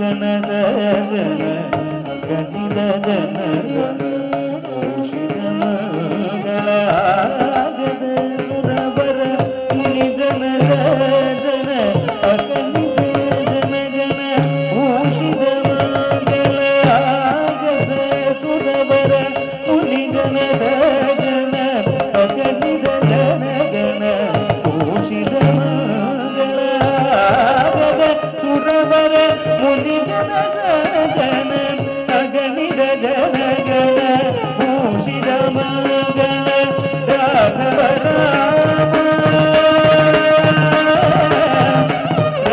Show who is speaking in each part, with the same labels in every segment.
Speaker 1: ಗಣ ಸಜನ ಅಗಣಿತ ಜನ ಗಣ ಘೋಷಿತ ಮಂಗಳಾಗದ ಸುರವರ ಮುನಿ ಜನ ಸಜನ ಅಗಣಿತ ಜನ ಗಣ ಘೋಷಿತ ಮಂಗಳಾಗದ ಸುರವರ ಮುನಿ ಜನ ಸಜನ ಅಗಣಿತ ಜನ ಗಣ ಘೋಷಿತ ಸುರವರ ಮುನಿ ಜನ ಸಜನ ಅಗಣಿತ ಜನ ಗಣ ಭೂಷಿತ ಮಂಗಳ ರಾಘವ ರಾಮ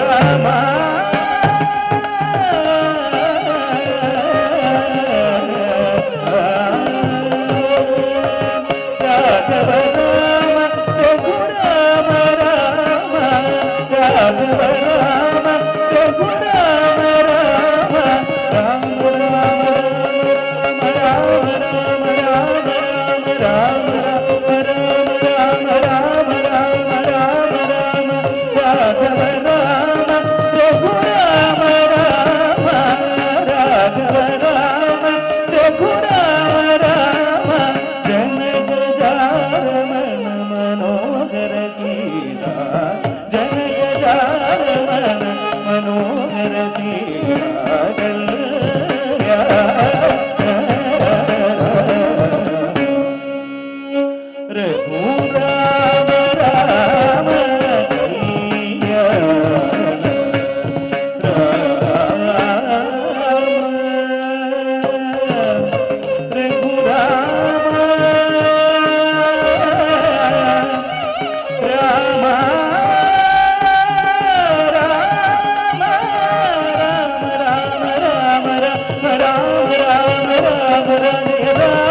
Speaker 1: ರಾಮ ರಾಘವ ರಾಮ ರಘುರಾಮ ರಾಮ ರಾಘವ ರಾಮ ರಘುರಾಮ ರಾಮ ರಾಮ ರಾಮ ರಾಮ ರಾಮ ರಾಮ ರಾಮ ರಾಮ ರಾಮ ರಾಮ ರಾಮ ರಾಘವ ರಾಮ ರಘುರಾಮ ರಾಮ ರಾಘವ ರಾಮ ರಘುರಾಮ ರಾಮ ಜನಕ ಜಾರಮಣ ಮನೋಹರ ಸೀತಾ ಜನಕ ಜಾರಮಣ ಮನೋಹರ ಸೀತಾ ರಘುರಾಮ ರಾಮ ರಾಮ